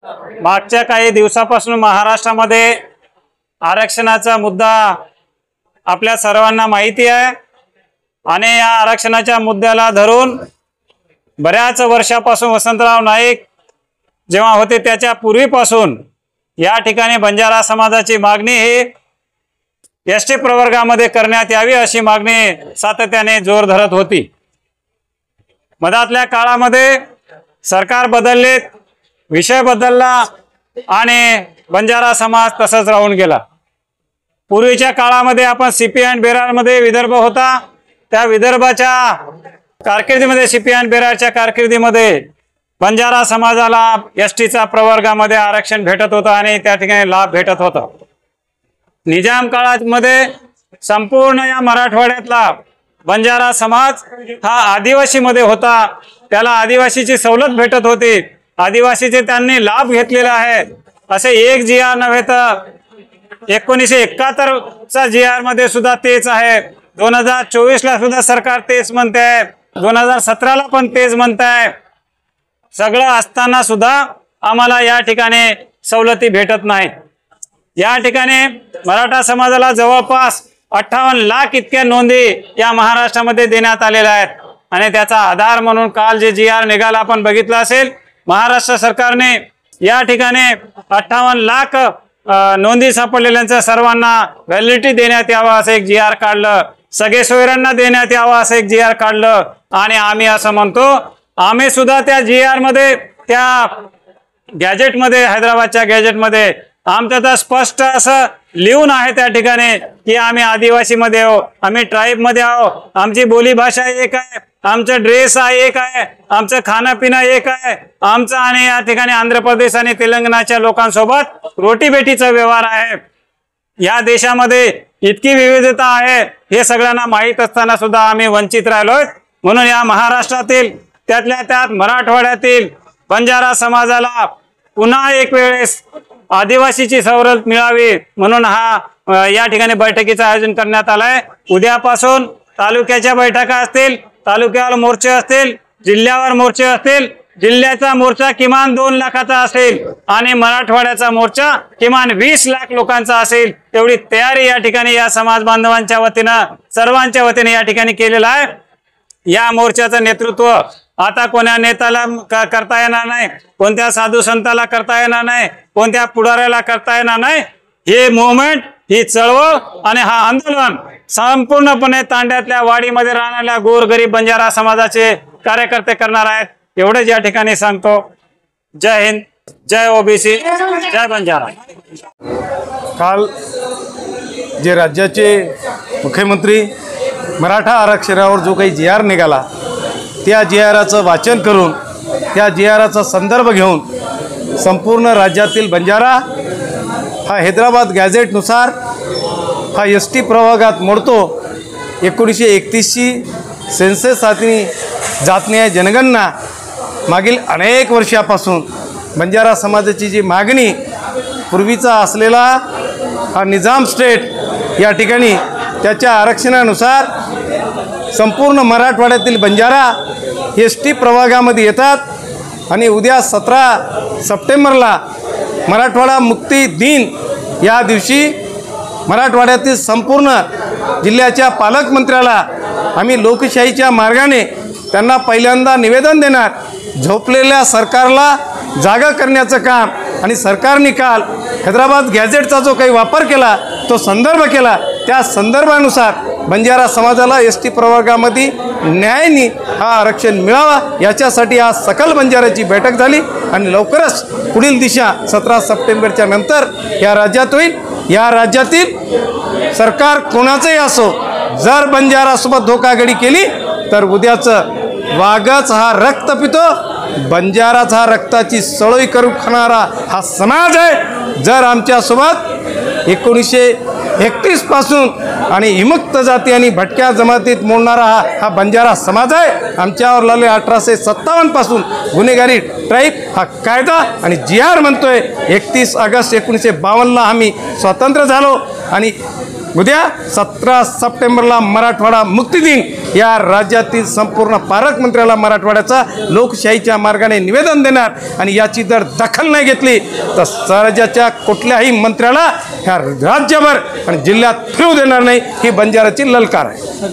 मागच्या काही दिवसापासून महाराष्ट्रामध्ये आरक्षणाचा मुद्दा आपल्या सर्वांना माहिती आहे आणि या आरक्षणाच्या मुद्द्याला धरून बऱ्याच वर्षापासून वसंतराव नाईक जेव्हा होते त्याच्या पूर्वीपासून या ठिकाणी बंजारा समाजाची मागणी ही एसटी प्रवर्गामध्ये करण्यात यावी अशी मागणी सातत्याने जोर धरत होती। मधातल्या काळामध्ये सरकार बदलले, विषय बदलला आणि बंजारा समाज तसंच राहून गेला। पूर्वीच्या काळामध्ये आपण सीपी अँड बेरारमध्ये विदर्भ होता, त्या विदर्भाच्या कारकिर्दीमध्ये सीपी अँड बेरारच्या कारकिर्दीमध्ये बंजारा समाजाला एसटीचा प्रवर्गामध्ये आरक्षण भेटत होतं आणि त्या ठिकाणी लाभ भेटत होता। निजाम काळामध्ये संपूर्ण या मराठवाड्यातला बंजारा समाज हा आदिवासीमध्ये होता, त्याला आदिवासीची सवलत भेटत होती, आदिवासीचे त्यांनी लाभ घेतलेला आहे। असे एक GR नव्हे तर 1971चा GR मध्ये सुद्धा तेच आहे, 2024ला सुद्धा सरकार तेच म्हणते आहे, 2017ला पण तेच म्हणते आहे। सगळं असताना सुद्धा आम्हाला या ठिकाणी सवलती भेटत नाहीत। या ठिकाणी मराठा समाजाला जवळपास 58 लाख इतक्या नोंदी या महाराष्ट्रामध्ये देण्यात आलेल्या आहेत आणि त्याचा आधार म्हणून काल जे GR निघाला आपण बघितलं असेल, महाराष्ट्र सरकारने या ठिकाणी 58 लाख नोंदी सापडलेल्यांच्या सर्वांना व्हॅलिडिटी देण्यात यावा असं एक GR काढलं, सगळे सोयऱ्यांना देण्यात यावा असं एक GR काढलं आणि आम्ही असं म्हणतो आम्ही सुद्धा त्या GR मध्ये त्या गॅजेटमध्ये हैदराबादच्या गॅजेटमध्ये आमचं तर स्पष्ट असं लिहून आहे त्या ठिकाणी की आम्ही आदिवासीमध्ये आहो, आम्ही ट्राईबमध्ये आहो, आमची बोली भाषा एक आहे, आमचं ड्रेस एक आहे, आमचं खाणं पिणं एक आहे, आमचं आणि या ठिकाणी आंध्र प्रदेश आणि तेलंगणाच्या लोकांसोबत रोटीबेटीचा व्यवहार आहे। या देशामध्ये इतकी विविधता आहे हे सगळ्यांना माहीत असताना सुद्धा आम्ही वंचित राहिलोय। म्हणून या महाराष्ट्रातील त्यातल्या त्यात मराठवाड्यातील बंजारा समाजाला पुन्हा एक वेळेस आदिवासीची सवलत मिळावी म्हणून हा या ठिकाणी बैठकीचं आयोजन करण्यात आलंय। उद्यापासून तालुक्याच्या बैठका असतील, तालुक्यावर मोर्चे असतील, जिल्ह्यावर मोर्चे असतील, जिल्ह्याचा मोर्चा किमान 2 लाखाचा असेल आणि मराठवाड्याचा मोर्चा किमान 20 लाख लोकांचा असेल, एवढी तयारी या ठिकाणी या समाज बांधवांच्या वतीनं सर्वांच्या वतीने या ठिकाणी केलेलं आहे। या मोर्चाचं नेतृत्व आता कोणत्या नेत्याला करता येणार नाही, कोणत्या साधू संताला करता येणार नाही, कोणत्या पुढाऱ्याला करता येणार नाही। हे मूवमेंट, ही चळवळ आणि हा आंदोलन संपूर्णपणे तांड्यातल्या वाडीमध्ये राहणाऱ्या गोरगरीब बंजारा समाजाचे कार्यकर्ते करणार आहेत, एवढेच या ठिकाणी सांगतो। जय हिंद, जय ओबीसी, जय बंजारा। काल जे राज्याचे मुख्यमंत्री मराठा आरक्षणावर जो काही GR निघाला त्या GRचं वाचन करून त्या GRचा संदर्भ घेऊन संपूर्ण राज्यातील बंजारा हा हैदराबाद गॅझेटनुसार हा एसटी प्रवर्गात मोडतो। 1931ची सेन्सस आणि जातनीय जनगणना मागील अनेक वर्षापासून बंजारा समाजाची जी मागणी पूर्वीचा असलेला हा निजाम स्टेट या ठिकाणी त्याच्या आरक्षणानुसार संपूर्ण मराठवाड्यातील बंजारा एसटी प्रवर्गामध्ये येतात आणि उद्या 17 सप्टेंबरला मराठवाडा मुक्ती दिन या दिवशी मराठवाड्यातील संपूर्ण जिल्ह्याच्या पालकमंत्र्याला आम्ही लोकशाहीच्या मार्गाने त्यांना पहिल्यांदा निवेदन देणार। झोपलेल्या सरकारला जागा करण्याचं काम आणि सरकारने काल हैदराबाद गॅझेटचा जो काही वापर केला तो संदर्भ केला, त्या संदर्भानुसार बंजारा समाजाला एसटी प्रवर्गामध्ये न्यायाने हा आरक्षण मिळावा याच्यासाठी आज सकल बंजाराची बैठक झाली आणि लवकरच पुढील दिशा 17 सप्टेंबरच्या नंतर या राज्यात होईल। या राज्यातील सरकार कोणाचंही असो, जर बंजारासोबत धोकाधडी केली तर उद्याचं वाघच हा रक्त पितो, बंजाराच हा रक्ताची सळोई करून खाणारा हा समाज आहे। जर आमच्यासोबत 1931 पासून आणि विमुक्त जाती आणि भटक्या जमातीत मोडणारा हा बंजारा समाज आहे। आमच्यावर लावले 1857 पासून गुन्हेगारी ट्राईब हा कायदा आणि जी आर म्हणतोय 31 ऑगस्ट 1952 आम्ही स्वतंत्र झालो आणि उद्या 17 सप्टेंबरला मराठवाडा मुक्ती दिन या राज्यातील संपूर्ण पालकमंत्र्याला मराठवाड्याचा लोकशाहीच्या मार्गाने निवेदन देणार आणि याची जर दखल नाही घेतली तर राज्याच्या कुठल्याही मंत्र्याला ह्या राज्यभर आणि जिल्ह्यात फिरू देणार नाही ही बंजाराची ललकार आहे.